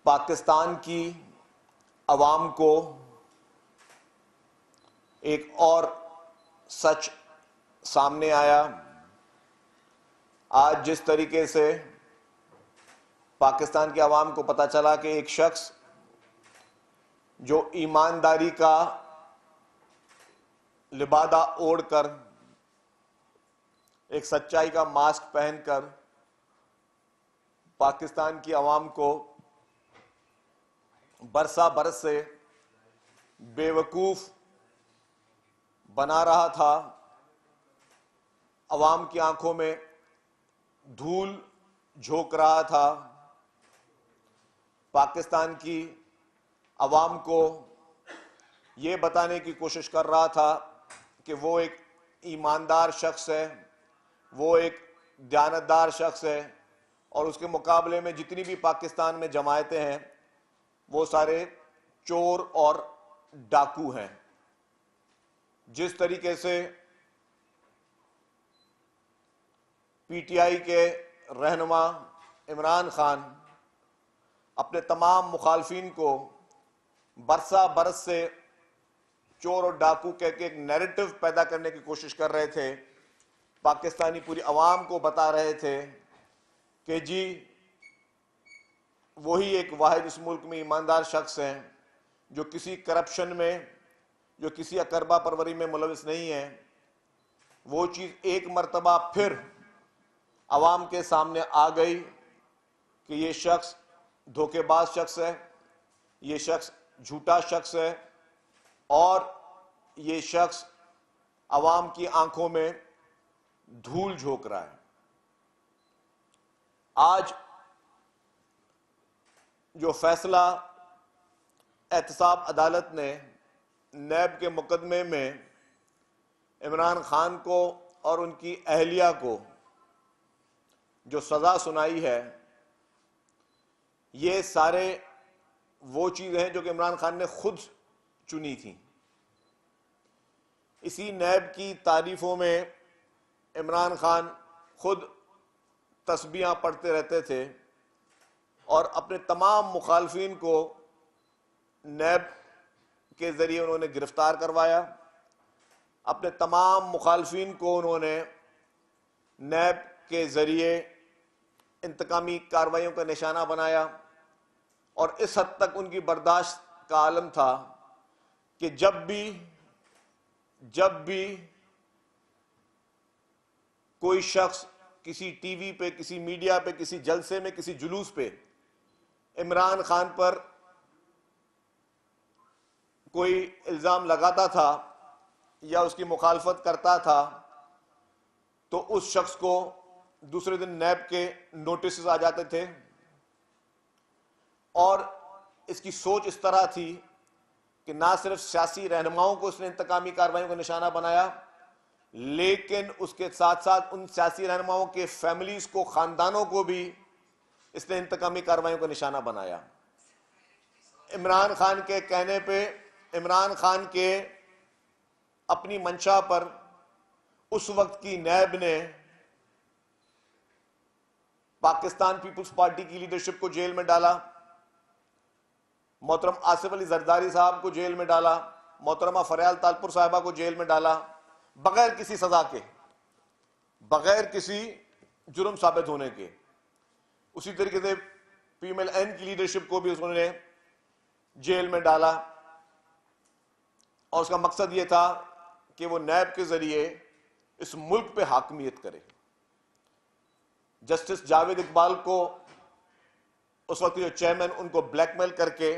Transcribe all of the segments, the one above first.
पाकिस्तान की अवाम को एक और सच सामने आया। आज जिस तरीके से पाकिस्तान की अवाम को पता चला कि एक शख्स जो ईमानदारी का लिबादा ओढ़कर, एक सच्चाई का मास्क पहनकर पाकिस्तान की अवाम को बरसा बरस से बेवकूफ बना रहा था, अवाम की आंखों में धूल झोंक रहा था, पाकिस्तान की अवाम को ये बताने की कोशिश कर रहा था कि वो एक ईमानदार शख्स है, वो एक दयानतदार शख्स है और उसके मुकाबले में जितनी भी पाकिस्तान में जमायतें हैं वो सारे चोर और डाकू हैं। जिस तरीके से पीटीआई के रहनुमा इमरान खान अपने तमाम मुखालफिन को बरसा बरस से चोर और डाकू कह के एक नैरेटिव पैदा करने की कोशिश कर रहे थे, पाकिस्तानी पूरी अवाम को बता रहे थे कि जी वही एक वाहिद इस मुल्क में ईमानदार शख्स हैं जो किसी करप्शन में, जो किसी अकरबा परवरी में मुलविस नहीं है। वो चीज़ एक मर्तबा फिर अवाम के सामने आ गई कि ये शख्स धोखेबाज शख्स है, ये शख्स झूठा शख्स है और ये शख्स अवाम की आंखों में धूल झोंक रहा है। आज जो फैसला एहतसाब अदालत ने नैब के मुकदमे में इमरान खान को और उनकी अहलिया को जो सज़ा सुनाई है, ये सारे वो चीज़ें हैं जो कि इमरान खान ने खुद चुनी थी। इसी नैब की तारीफों में इमरान खान खुद तस्बीहां पढ़ते रहते थे और अपने तमाम मुखालफिन को नैब के ज़रिए उन्होंने गिरफ्तार करवाया। अपने तमाम मुखालफिन को उन्होंने नैब के ज़रिए इंतकामी कार्रवाइयों का निशाना बनाया और इस हद तक उनकी बर्दाश्त का आलम था कि जब भी कोई शख्स किसी टीवी पे, किसी मीडिया पे, किसी जलसे में, किसी जुलूस पे इमरान खान पर कोई इल्ज़ाम लगाता था या उसकी मुखालफत करता था तो उस शख्स को दूसरे दिन नैब के नोटिस आ जाते थे। और इसकी सोच इस तरह थी कि ना सिर्फ सियासी रहनुमाओं को उसने इंतकामी कार्रवाइयों का निशाना बनाया, लेकिन उसके साथ साथ उन सियासी रहनुमाओं के फैमिलीज को, खानदानों को भी इसने इंतकामी कार्रवाइयों का निशाना बनाया। इमरान खान के कहने पे, इमरान खान के अपनी मंशा पर उस वक्त की नैब ने पाकिस्तान पीपुल्स पार्टी की लीडरशिप को जेल में डाला, मोहतरम आसिफ अली जरदारी साहब को जेल में डाला, मोहतरमा फरियाल तालपुर साहिबा को जेल में डाला, बगैर किसी सजा के, बगैर किसी जुर्म साबित होने के। उसी तरीके से PMLN की लीडरशिप को भी उन्होंने जेल में डाला और उसका मकसद यह था कि वो नैब के जरिए इस मुल्क पे हाकमियत करे। जस्टिस जावेद इकबाल को उस वक्त जो चेयरमैन, उनको ब्लैकमेल करके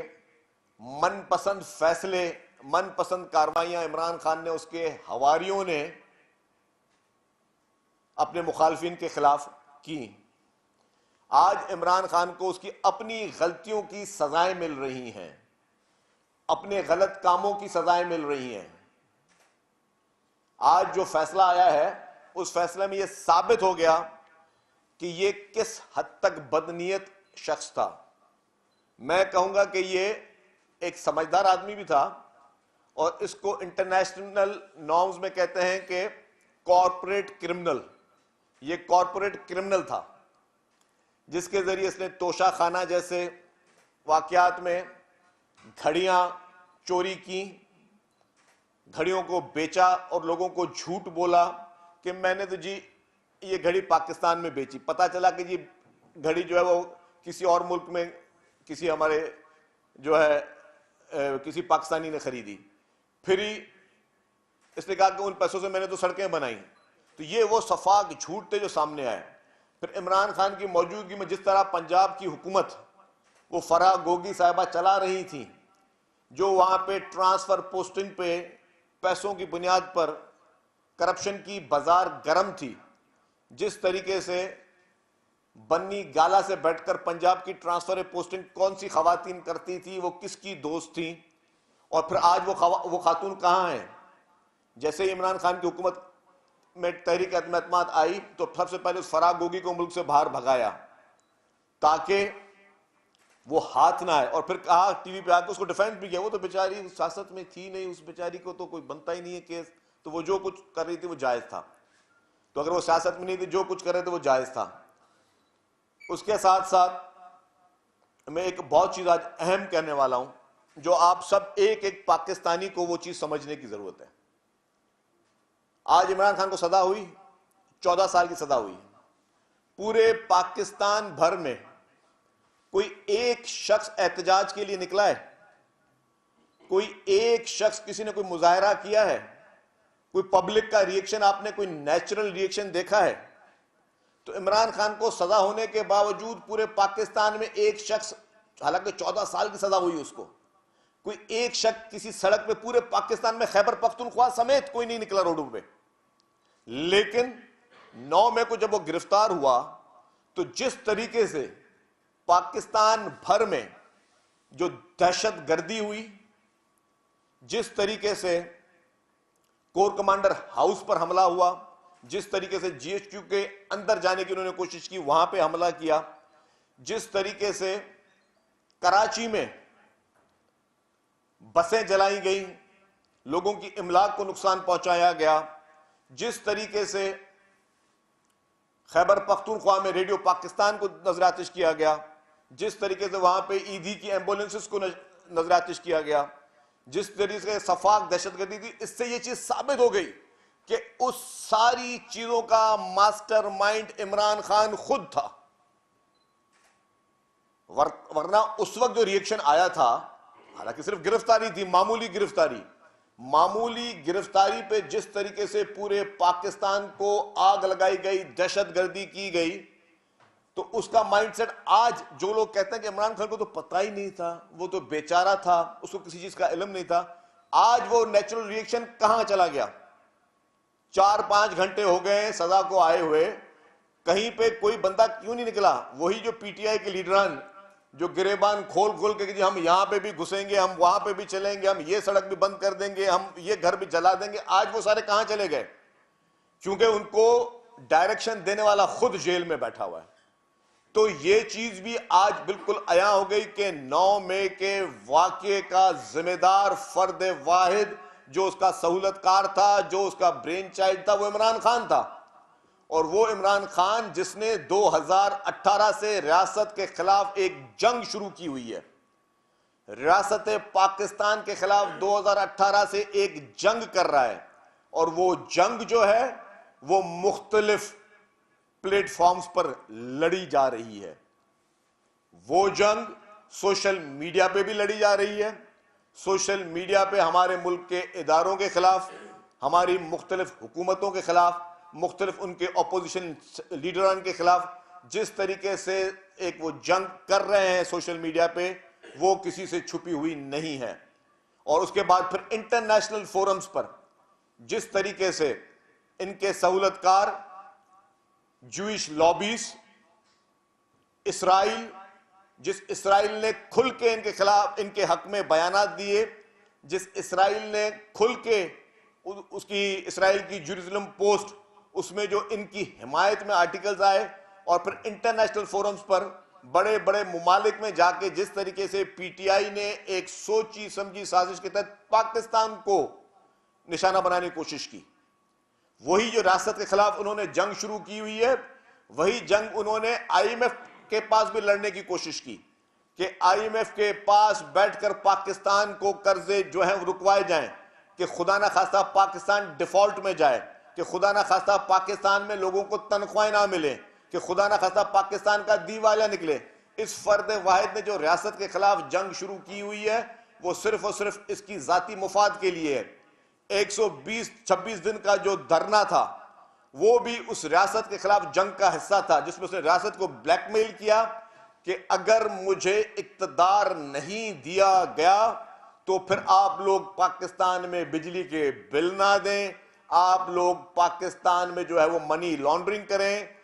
मनपसंद फैसले, मनपसंद कार्रवाइयां इमरान खान ने, उसके हवारियों ने अपने मुखालफिन के खिलाफ की। आज इमरान खान को उसकी अपनी गलतियों की सजाएं मिल रही हैं, अपने गलत कामों की सजाएं मिल रही हैं। आज जो फैसला आया है उस फैसले में यह साबित हो गया कि यह किस हद तक बदनीयत शख्स था। मैं कहूंगा कि यह एक समझदार आदमी भी था और इसको इंटरनेशनल नॉर्म्स में कहते हैं कि कॉर्पोरेट क्रिमिनल। ये कॉर्पोरेट क्रिमिनल था जिसके जरिए इसने तोशा खाना जैसे वाकयात में घड़ियां चोरी की, घड़ियों को बेचा और लोगों को झूठ बोला कि मैंने तो जी ये घड़ी पाकिस्तान में बेची। पता चला कि जी घड़ी जो है वो किसी और मुल्क में किसी हमारे जो है किसी पाकिस्तानी ने खरीदी। फिर ही इसने कहा कि उन पैसों से मैंने तो सड़कें बनाई। तो ये वो सफाक झूठ थे जो सामने आए। फिर इमरान खान की मौजूदगी में जिस तरह पंजाब की हुकूमत वो फराह गोगी साहिबा चला रही थी, जो वहां पे ट्रांसफर पोस्टिंग पे पैसों की बुनियाद पर करप्शन की बाजार गर्म थी, जिस तरीके से बन्नी गाला से बैठकर पंजाब की ट्रांसफर पोस्टिंग कौन सी खवातीन करती थी, वो किसकी दोस्त थी, और फिर आज वो खातून कहां है। जैसे इमरान खान की हुकूमत में तहरीक एतमाद आई तो सबसे पहले उस फराह गोगी को मुल्क से बाहर भगाया ताकि वो हाथ ना आए, और फिर कहा टीवी पे आकर उसको डिफेंड भी किया, वो तो बेचारी सियासत में थी नहीं, उस बेचारी को तो कोई बनता ही नहीं है केस, तो वो जो कुछ कर रही थी वो जायज था। तो अगर वो सियासत में नहीं थी, जो कुछ कर रहे थे वो जायज था। उसके साथ साथ मैं एक बहुत चीज आज अहम कहने वाला हूं, जो आप सब एक एक पाकिस्तानी को वो चीज समझने की जरूरत है। आज इमरान खान को सजा हुई, 14 साल की सजा हुई। पूरे पाकिस्तान भर में कोई एक शख्स एहतजाज के लिए निकला है? कोई एक शख्स, किसी ने कोई मुजाहरा किया है? कोई पब्लिक का रिएक्शन आपने, कोई नेचुरल रिएक्शन देखा है? तो इमरान खान को सजा होने के बावजूद पूरे पाकिस्तान में एक शख्स, हालांकि 14 साल की सजा हुई उसको, कोई एक शख्स किसी सड़क पे पूरे पाकिस्तान में खैबर पख्तूनख्वा समेत कोई नहीं निकला रोडों पे। लेकिन 9 मई को जब वो गिरफ्तार हुआ तो जिस तरीके से पाकिस्तान भर में जो दहशत गर्दी हुई, जिस तरीके से कोर कमांडर हाउस पर हमला हुआ, जिस तरीके से जीएचक्यू के अंदर जाने की उन्होंने कोशिश की, वहां पे हमला किया, जिस तरीके से कराची में बसें जलाई गई, लोगों की इमलाक को नुकसान पहुंचाया गया, जिस तरीके से खैबर पख्तूनख्वा में रेडियो पाकिस्तान को नजरातिश किया गया, जिस तरीके से वहां पे ईदी की एम्बुलेंसेस को नजरातिश किया गया, जिस तरीके से सफाक दहशतगर्दी थी, इससे यह चीज साबित हो गई कि उस सारी चीजों का मास्टरमाइंड इमरान खान खुद था। वरना उस वक्त जो रिएक्शन आया था, हालांकि सिर्फ गिरफ्तारी थी, मामूली गिरफ्तारी पे जिस तरीके से पूरे पाकिस्तान को आग लगाई गई, दहशतगर्दी की गई, तो उसका माइंडसेट आज जो लोग कहते हैं कि इमरान खान को तो पता ही नहीं था, वो तो बेचारा था, उसको किसी चीज का इल्म नहीं था, आज वो नेचुरल रिएक्शन कहां चला गया? 4-5 घंटे हो गए सजा को आए हुए, कहीं पे कोई बंदा क्यों नहीं निकला? वही जो पीटीआई के लीडरान जो गिरेबान खोल के कि हम यहां पे भी घुसेंगे, हम वहां पे भी चलेंगे, हम ये सड़क भी बंद कर देंगे, हम ये घर भी जला देंगे, आज वो सारे कहां चले गए? क्योंकि उनको डायरेक्शन देने वाला खुद जेल में बैठा हुआ है। तो ये चीज भी आज बिल्कुल आया हो गई कि 9 मई के वाकये का जिम्मेदार फर्द वाहिद जो उसका सहूलतकार था, जो उसका ब्रेन चाइल्ड था, वो इमरान खान था। और वो इमरान खान जिसने 2018 से रियासत के खिलाफ एक जंग शुरू की हुई है, रियासत पाकिस्तान के खिलाफ 2018 से एक जंग कर रहा है, और वो जंग जो है वो मुख्तलिफ प्लेटफॉर्म्स पर लड़ी जा रही है। वो जंग सोशल मीडिया पे भी लड़ी जा रही है। सोशल मीडिया पे हमारे मुल्क के इदारों के खिलाफ, हमारी मुख्तलिफ हुकूमतों के खिलाफ, मुख्तलिफ उनके अपोजिशन लीडरान के खिलाफ जिस तरीके से एक वो जंग कर रहे हैं सोशल मीडिया पे, वो किसी से छुपी हुई नहीं है। और उसके बाद फिर इंटरनेशनल फोरम्स पर जिस तरीके से इनके सहूलतकार जूइश लॉबीज, इसराइल, जिस इसराइल ने खुल के इनके खिलाफ, इनके हक में बयानात दिए, जिस इसराइल ने खुल के उसकी इसराइल की जेरूसलम पोस्ट, उसमें जो इनकी हिमायत में आर्टिकल्स आए, और फिर इंटरनेशनल फोरम्स पर बड़े बड़े मुमालिक में जाके जिस तरीके से पीटीआई ने एक सोची समझी साजिश के तहत पाकिस्तान को निशाना बनाने की कोशिश की। वही जो रियासत के खिलाफ उन्होंने जंग शुरू की हुई है, वही जंग उन्होंने आईएमएफ के पास भी लड़ने की कोशिश की। कि आईएमएफ के पास बैठकर पाकिस्तान को कर्जे जो हैं वो रुकवाए जाएं, कि खुदा ना खास्ता पाकिस्तान डिफॉल्ट में जाए, कि खुदा ना खास्ता पाकिस्तान में लोगों को तनख्वाहें ना मिले, कि खुदा ना खास्ता पाकिस्तान का दिवालिया निकले। इस फर्द वाहिद ने जो रियासत के खिलाफ जंग शुरू की हुई है वो सिर्फ और सिर्फ इसकी जाती मुफाद के लिए है। 120-26 दिन का जो धरना था वो भी उस रियासत के खिलाफ जंग का हिस्सा था, जिसमें उसने रियासत को ब्लैकमेल किया कि अगर मुझे इक्तदार नहीं दिया गया तो फिर आप लोग पाकिस्तान में बिजली के बिल ना दें, आप लोग पाकिस्तान में जो है वो मनी लॉन्ड्रिंग करें,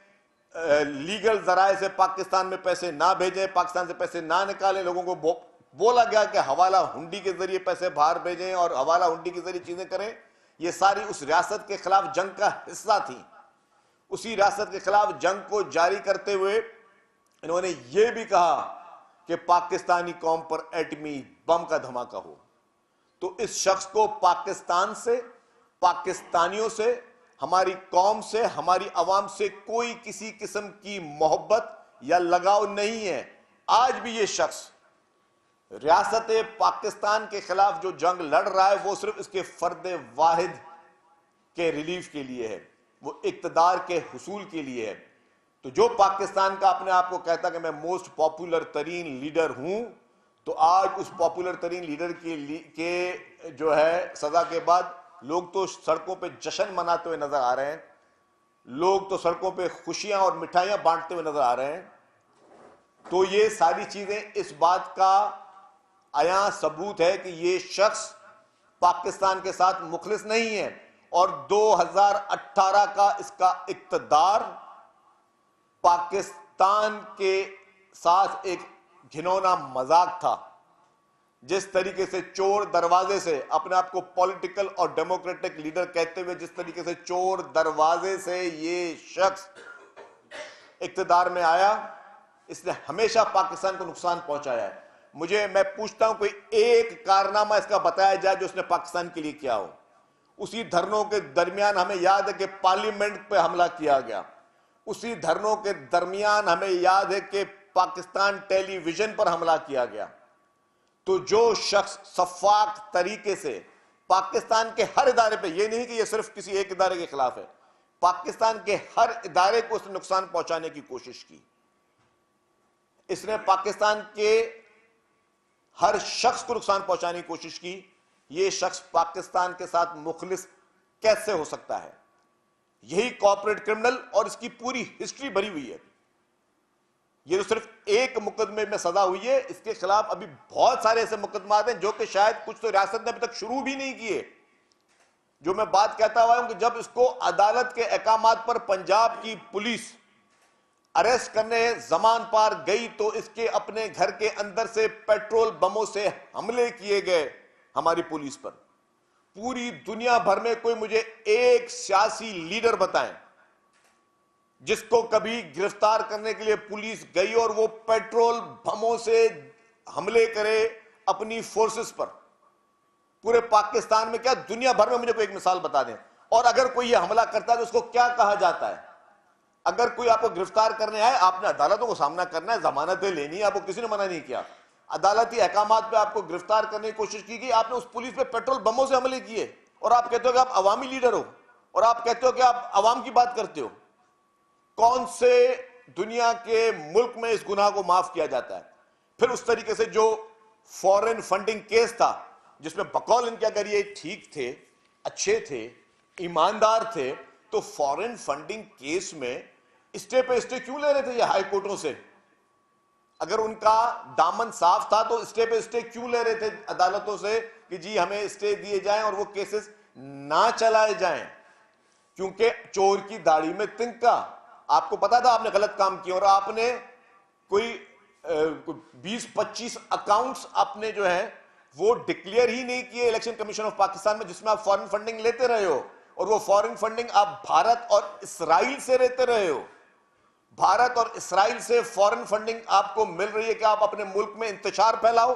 लीगल जराए से पाकिस्तान में पैसे ना भेजें, पाकिस्तान से पैसे ना निकालें। लोगों को बोला गया कि हवाला हुंडी के जरिए पैसे बाहर भेजें और हवाला हुंडी के जरिए चीजें करें। ये सारी उस रियासत के खिलाफ जंग का हिस्सा थी। उसी रियासत के खिलाफ जंग को जारी करते हुए इन्होंने ये भी कहा कि पाकिस्तानी कौम पर एटमी बम का धमाका हो। तो इस शख्स को पाकिस्तान से, पाकिस्तानियों से, हमारी कौम से, हमारी अवाम से कोई किसी किस्म की मोहब्बत या लगाव नहीं है। आज भी ये शख्स रियासत पाकिस्तान के खिलाफ जो जंग लड़ रहा है वो सिर्फ इसके फर्द वाहिद के रिलीफ के लिए है, वो इक्तदार के हुसूल के लिए है। तो जो पाकिस्तान का अपने आप को कहता कि मैं मोस्ट पॉपुलर तरीन लीडर हूं, तो आज उस पॉपुलर तरीन लीडर के जो है सजा के बाद लोग तो सड़कों पे जश्न मनाते हुए नजर आ रहे हैं, लोग तो सड़कों पे खुशियां और मिठाइयां बांटते हुए नजर आ रहे हैं। तो ये सारी चीजें इस बात का आया सबूत है कि ये शख्स पाकिस्तान के साथ मुखलिस नहीं है और 2018 का इसका इक्तदार पाकिस्तान के साथ एक घिनौना मजाक था। जिस तरीके से चोर दरवाजे से, अपने आप को पॉलिटिकल और डेमोक्रेटिक लीडर कहते हुए जिस तरीके से चोर दरवाजे से ये शख्स इक्तदार में आया, इसने हमेशा पाकिस्तान को नुकसान पहुंचाया है। मैं पूछता हूं कोई एक कारनामा इसका बताया जाए जो उसने पाकिस्तान के लिए किया हो। उसी धरनों के दरमियान हमें याद है कि पार्लियामेंट पे हमला किया गया, उसी धरनों के दरमियान हमें याद है कि पाकिस्तान टेलीविजन पर हमला किया गया। तो जो शख्स शफाक तरीके से पाकिस्तान के हर इदारे पे, ये नहीं कि ये सिर्फ किसी एक इदारे के खिलाफ है, पाकिस्तान के हर इदारे को उसने नुकसान पहुंचाने की कोशिश की। इसने पाकिस्तान के हर शख्स को नुकसान पहुंचाने की कोशिश की। यह शख्स पाकिस्तान के साथ मुखलिस कैसे हो सकता है? यही कॉर्पोरेट क्रिमिनल और इसकी पूरी हिस्ट्री भरी हुई है। ये तो सिर्फ एक मुकदमे में सजा हुई है, इसके खिलाफ अभी बहुत सारे ऐसे मुकदमात हैं जो कि शायद कुछ तो रियासत ने अभी तक शुरू भी नहीं किए। जो मैं बात कहता हुआ हूं कि जब इसको अदालत के अहकामात पर पंजाब की पुलिस अरेस्ट करने जमान पार गई तो इसके अपने घर के अंदर से पेट्रोल बमों से हमले किए गए हमारी पुलिस पर। पूरी दुनिया भर में कोई मुझे एक सियासी लीडर बताएं जिसको कभी गिरफ्तार करने के लिए पुलिस गई और वो पेट्रोल बमों से हमले करे अपनी फोर्सेस पर। पूरे पाकिस्तान में क्या दुनिया भर में मुझे कोई एक मिसाल बता दें। और अगर कोई ये हमला करता है तो उसको क्या कहा जाता है? अगर कोई आपको गिरफ्तार करने आए, आपने अदालतों को सामना करना है, जमानतें लेनी है, आपको किसी ने मना नहीं किया। अदालती अहकामात पे आपको गिरफ्तार करने की कोशिश की गई, आपने उस पुलिस पे पेट्रोल बमों से हमले किए और आप कहते हो कि आप अवामी लीडर हो और आप कहते हो कि आप अवाम की बात करते हो। कौन से दुनिया के मुल्क में इस गुनाह को माफ किया जाता है? फिर उस तरीके से जो फॉरेन फंडिंग केस था जिसमें बकौल इनके अगर ये ठीक थे, अच्छे थे, ईमानदार थे, तो फॉरेन फंडिंग केस में स्टे पे स्टे क्यों ले रहे थे ये हाई कोर्टों से? अगर उनका दामन साफ था तो स्टे पे स्टे क्यों ले रहे थे अदालतों से कि जी हमें स्टे दिए जाएं और वो केसेस ना चलाए जाएं? क्योंकि चोर की दाढ़ी में तिनका। आपको पता था आपने गलत काम किया और आपने कोई 20-25 अकाउंट्स आपने जो है वो डिक्लेयर ही नहीं किए इलेक्शन कमीशन ऑफ पाकिस्तान में, जिसमें आप फॉरेन फंडिंग लेते रहे हो। और वो फॉरेन फंडिंग आप भारत और इसराइल से लेते रहे हो। भारत और इसराइल से फॉरेन फंडिंग आपको मिल रही है कि आप अपने मुल्क में इंतशार फैलाओ,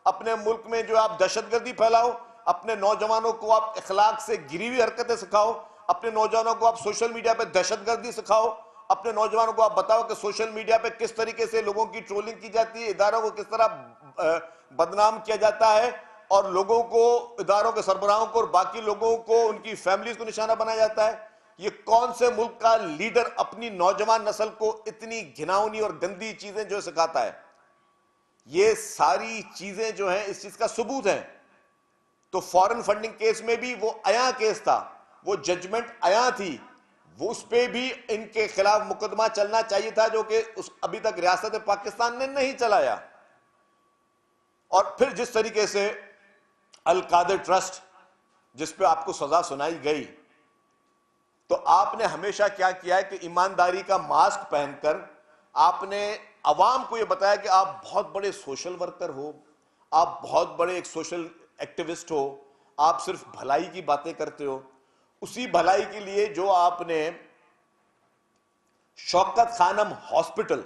अपने मुल्क में जो आप दहशतगर्दी फैलाओ, अपने नौजवानों को आप इखलाक से गिरी हुई हरकतें सिखाओ, अपने नौजवानों को आप सोशल मीडिया पे दहशतगर्दी सिखाओ, अपने नौजवानों को आप बताओ कि सोशल मीडिया पे किस तरीके से लोगों की ट्रोलिंग की जाती है, इदारों को किस तरह बदनाम किया जाता है, और लोगों को, इदारों के सरबराहों को और बाकी लोगों को, उनकी फैमिलीज को निशाना बनाया जाता है। ये कौन से मुल्क का लीडर अपनी नौजवान नस्ल को इतनी घिनौनी और गंदी चीजें जो सिखाता है? ये सारी चीजें जो हैं इस चीज का सबूत है। तो फॉरेन फंडिंग केस में भी वो आया केस था, वो जजमेंट आया थी, वो उस पे भी इनके खिलाफ मुकदमा चलना चाहिए था, जो कि उस अभी तक रियासत पाकिस्तान ने नहीं चलाया। और फिर जिस तरीके से अल कादर ट्रस्ट, जिस पे आपको सजा सुनाई गई, तो आपने हमेशा क्या किया है कि ईमानदारी का मास्क पहनकर आपने अवाम को यह बताया कि आप बहुत बड़े सोशल वर्कर हो, आप बहुत बड़े एक सोशल एक्टिविस्ट हो, आप सिर्फ भलाई की बातें करते हो। उसी भलाई के लिए जो आपने शौकत खानम हॉस्पिटल,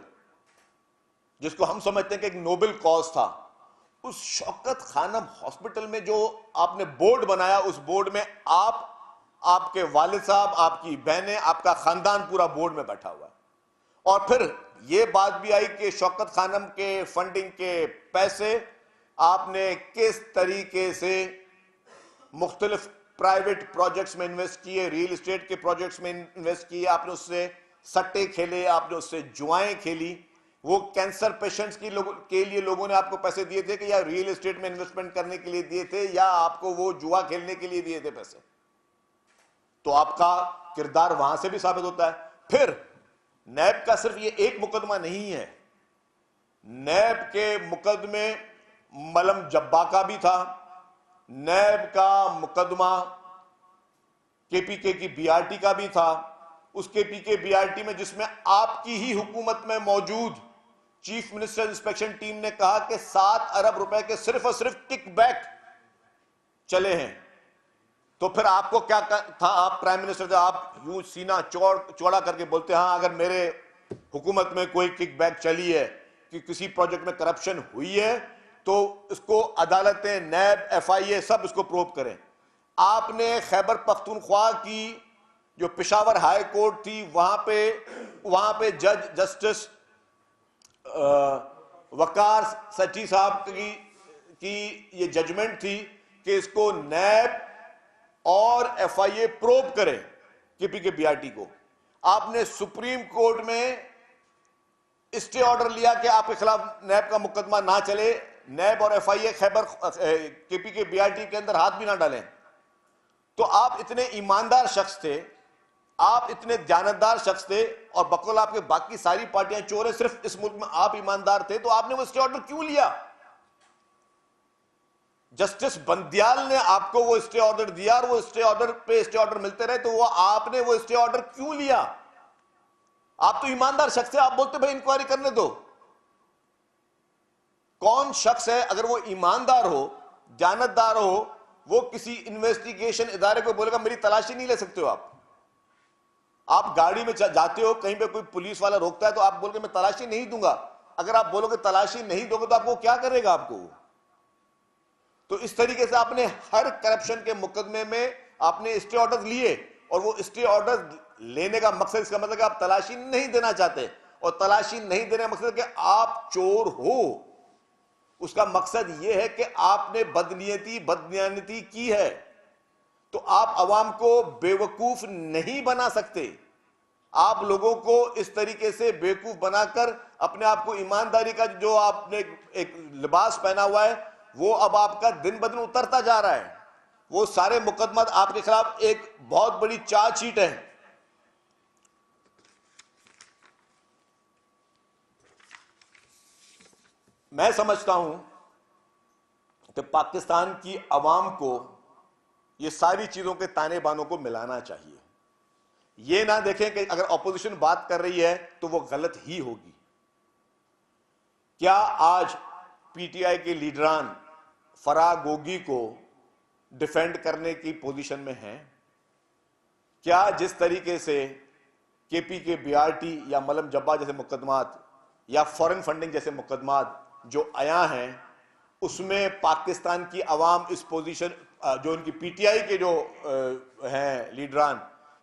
जिसको हम समझते हैं कि एक नोबेल कॉज था, उस शौकत खानम हॉस्पिटल में जो आपने बोर्ड बनाया, उस बोर्ड में आप, आपके वालिद साहब, आपकी बहनें, आपका खानदान पूरा बोर्ड में बैठा हुआ है। और फिर यह बात भी आई कि शौकत खानम के फंडिंग के पैसे आपने किस तरीके से मुख्तलिफ प्राइवेट प्रोजेक्ट्स में इन्वेस्ट किए, रियल एस्टेट के प्रोजेक्ट्स में इन्वेस्ट किए, आपने उससे सट्टे खेले, आपने उससे जुआएं खेली। वो कैंसर पेशेंट्स के लिए लोगों ने आपको पैसे दिए थे कि या रियल एस्टेट में इन्वेस्टमेंट करने के लिए दिए थे, या आपको वो जुआ खेलने के लिए दिए थे पैसे? तो आपका किरदार वहां से भी साबित होता है। फिर नैब का सिर्फ ये एक मुकदमा नहीं है, नैब के मुकदमे मलम जब्बा का भी था, नैब का मुकदमा केपीके की बीआरटी का भी था। उस केपीके बीआरटी में, जिसमें आपकी ही हुकूमत में मौजूद चीफ मिनिस्टर इंस्पेक्शन टीम ने कहा कि 7 अरब रुपए के सिर्फ और सिर्फ किकबैक चले हैं, तो फिर आपको क्या था? आप प्राइम मिनिस्टर थे, आप यूं सीना चौड़ा करके बोलते हैं, हाँ अगर मेरे हुकूमत में कोई किकबैक चली है कि किसी प्रोजेक्ट में करप्शन हुई है तो इसको अदालतें, नैब, एफआईए सब इसको प्रोब करें। आपने खैबर पख्तूनख्वा की जो पेशावर हाई कोर्ट थी, वहां पे जज जस्टिस वकार सची साहब की ये जजमेंट थी कि इसको नैब और एफआईए प्रोब करें केपीके बीआरटी को। आपने सुप्रीम कोर्ट में स्टे ऑर्डर लिया कि आपके खिलाफ नैब का मुकदमा ना चले, नैब और एफआईए खैबर केपीके बीआरटी के अंदर हाथ भी ना डालें। तो आप इतने ईमानदार शख्स थे, आप इतने दयानतदार शख्स थे, और बकौल आपके बाकी सारी पार्टियां चोर है, सिर्फ इस मुल्क में आप ईमानदार थे, तो आपने वो स्टे ऑर्डर क्यों लिया? जस्टिस बंदियाल ने आपको वो स्टे ऑर्डर दिया, और वो स्टे ऑर्डर पे स्टे ऑर्डर मिलते रहे, तो वो आपने वो स्टे ऑर्डर क्यों लिया? आप तो ईमानदार शख्स है, आप बोलते भाई इंक्वायरी करने दो। कौन शख्स है अगर वो ईमानदार हो, जानतदार हो, वो किसी इन्वेस्टिगेशन इदारे को बोलेगा मेरी तलाशी नहीं ले सकते हो? आप गाड़ी में जाते हो, कहीं पे कोई पुलिस वाला रोकता है तो आप बोलोगे मैं तलाशी नहीं दूंगा। अगर आप बोलोगे तलाशी नहीं दोगे तो आपको क्या करेगा आपको? तो इस तरीके से आपने हर करप्शन के मुकदमे में आपने स्टे ऑर्डर लिए, और वो स्टे ऑर्डर लेने का मकसद, इसका मतलब कि आप तलाशी नहीं देना चाहते, और तलाशी नहीं देने का मकसद कि आप चोर हो। उसका मकसद यह है कि आपने बदनियती की है। तो आप अवाम को बेवकूफ नहीं बना सकते। आप लोगों को इस तरीके से बेवकूफ बनाकर अपने आप को, ईमानदारी का जो आपने एक लिबास पहना हुआ है, वो अब आपका दिन ब दिन उतरता जा रहा है। वो सारे मुकदमा आपके खिलाफ एक बहुत बड़ी चार्जशीट है। मैं समझता हूं कि पाकिस्तान की अवाम को ये सारी चीजों के ताने बानों को मिलाना चाहिए। ये ना देखें कि अगर ऑपोजिशन बात कर रही है तो वो गलत ही होगी। क्या आज पीटीआई के लीडरान फराह गोगी को डिफेंड करने की पोजीशन में हैं? क्या जिस तरीके से केपीके बीआरटी या मलम जब्बा जैसे मुकदमात या फॉरेन फंडिंग जैसे मुकदमात जो आया हैं, उसमें पाकिस्तान की अवाम इस पोजीशन, जो उनकी पीटीआई के जो हैं लीडरान,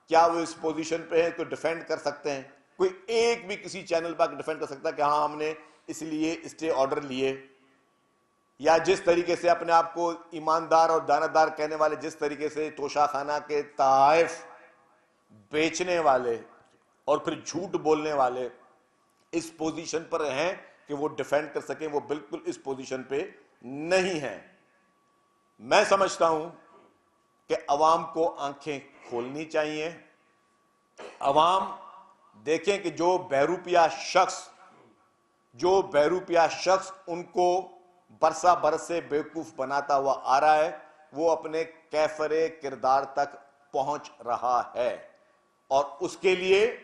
क्या वो इस पोजीशन पे हैं तो डिफेंड कर सकते हैं? कोई एक भी किसी चैनल पर डिफेंड कर सकता है कि हाँ हमने इसलिए स्टे ऑर्डर लिए, या जिस तरीके से अपने आप को ईमानदार और दानादार कहने वाले, जिस तरीके से तोशाखाना के तहफ़ बेचने वाले और फिर झूठ बोलने वाले इस पोजीशन पर हैं कि वो डिफेंड कर सकें, वो बिल्कुल इस पोजीशन पे नहीं है। मैं समझता हूं कि अवाम को आंखें खोलनी चाहिए। अवाम देखें कि जो बहरूपिया शख्स उनको बरसा बरस से बेवकूफ बनाता हुआ आ रहा है, वो अपने कैफरे किरदार तक पहुंच रहा है, और उसके लिए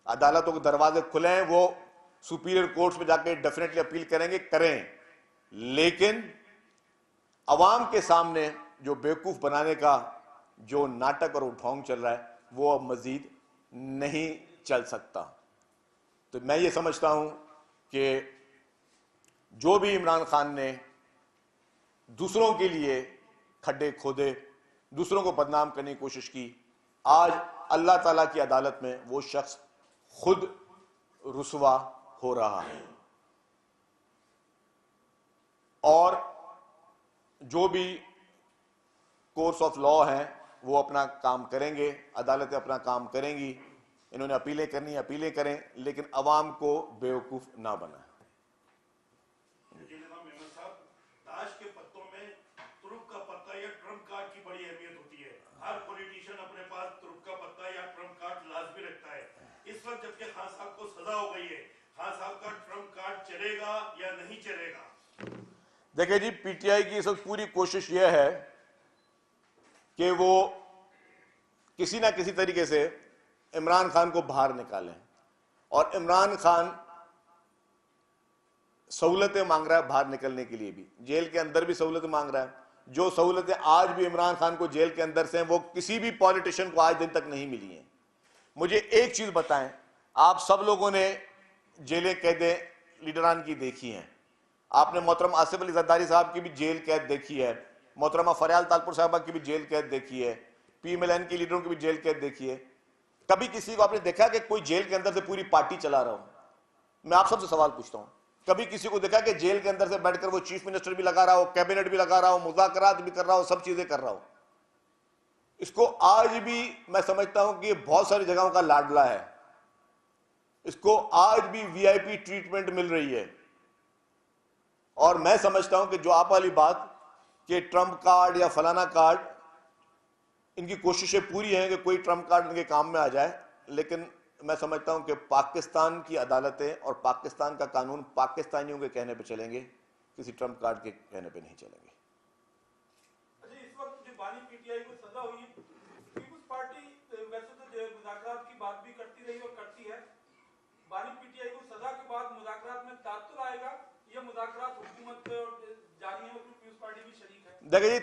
अदालतों के दरवाजे खुले हैं। वो सुपीरियर कोर्ट्स में जाके डेफिनेटली अपील करेंगे, करें, लेकिन अवाम के सामने जो बेवकूफ बनाने का जो नाटक और ढोंग चल रहा है वो अब मजीद नहीं चल सकता। तो मैं ये समझता हूं कि जो भी इमरान खान ने दूसरों के लिए खड्डे खोदे, दूसरों को बदनाम करने की कोशिश की, आज अल्लाह ताला की अदालत में वो शख्स खुद रुसवा हो रहा है। और जो भी कोर्स ऑफ लॉ हैं वो अपना काम करेंगे, अदालतें अपना काम करेंगी। इन्होंने अपीलें करनी, अपीलें करें, लेकिन अवाम को बेवकूफ ना बनाए। ताश के पत्तों में तुरुप का पत्ता या ट्रम्प कार्ड की बड़ी अहमियत होती है। हर पॉलिटिशियन अपने पास तुरुप का पत्ता या ट्रम्प कार्ड लाजमी रखता है। इस वक्त जबकि खान साहब को सजा हो गई है, खान साहब का ट्रम्प कार्ड चलेगा या नहीं चलेगा? देखिए जी, पीटीआई की इस वक्त पूरी कोशिश यह है कि वो किसी ना किसी तरीके से इमरान खान को बाहर निकालें, और इमरान खान सहूलतें मांग रहा है बाहर निकलने के लिए भी, जेल के अंदर भी सहूलतें मांग रहा है। जो सहूलतें आज भी इमरान खान को जेल के अंदर से हैं वो किसी भी पॉलिटिशियन को आज दिन तक नहीं मिली हैं। मुझे एक चीज बताएं, आप सब लोगों ने जेलें कैदें लीडरान की देखी हैं, आपने मोहतरम आसिफ अली जरदारी साहब की भी जेल कैद देखी है, मोहतरमा फरियाल तालपुर साहबा की भी जेल कैद देखी है, PMLN की लीडरों की भी जेल कैद देखी है। कभी किसी को आपने देखा कि कोई जेल के अंदर से पूरी पार्टी चला रहा हो? मैं आप सबसे सवाल पूछता हूं, कभी किसी को देखा कि जेल के अंदर से बैठकर वो चीफ मिनिस्टर भी लगा रहा हो, कैबिनेट भी लगा रहा हो, मुज़ाकरात भी कर रहा हो, सब चीजें कर रहा हो? इसको आज भी मैं समझता हूं कि बहुत सारी जगहों का लाडला है, इसको आज भी VIP ट्रीटमेंट मिल रही है। और मैं समझता हूं कि जो आप वाली बात कि ट्रम्प कार्ड या फलाना कार्ड, इनकी कोशिशें पूरी हैं कि कोई ट्रम्प कार्ड इनके काम में आ जाए, लेकिन मैं समझता हूं कि पाकिस्तान की अदालतें और पाकिस्तान का कानून पाकिस्तानियों के कहने पे चलेंगे, किसी ट्रम्प कार्ड के कहने पे नहीं चलेंगे। अच्छा, इस वक्त जो बानी पीटीआई को सजा हुई, पीपुल्स पार्टी वैसे तो मुज़ाकरात की बात भी करती रही और करती है, बानी पीटीआई को सजा के बाद मुज़ाकरात में तात्तुल आएगा या मुज़ाकरात हुकूमत जारी है और पीपुल्स पार्टी भी शरीक है? देखिए जी,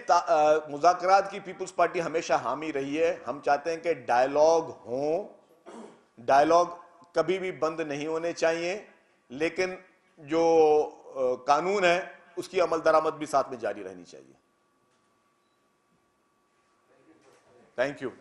मुज़ाकरात की पीपुल्स पार्टी हमेशा हामी रही है। हम चाहते हैं कि डायलॉग हो, डायलॉग कभी भी बंद नहीं होने चाहिए, लेकिन जो कानून है उसकी अमल दरामद भी साथ में जारी रहनी चाहिए। Thank you.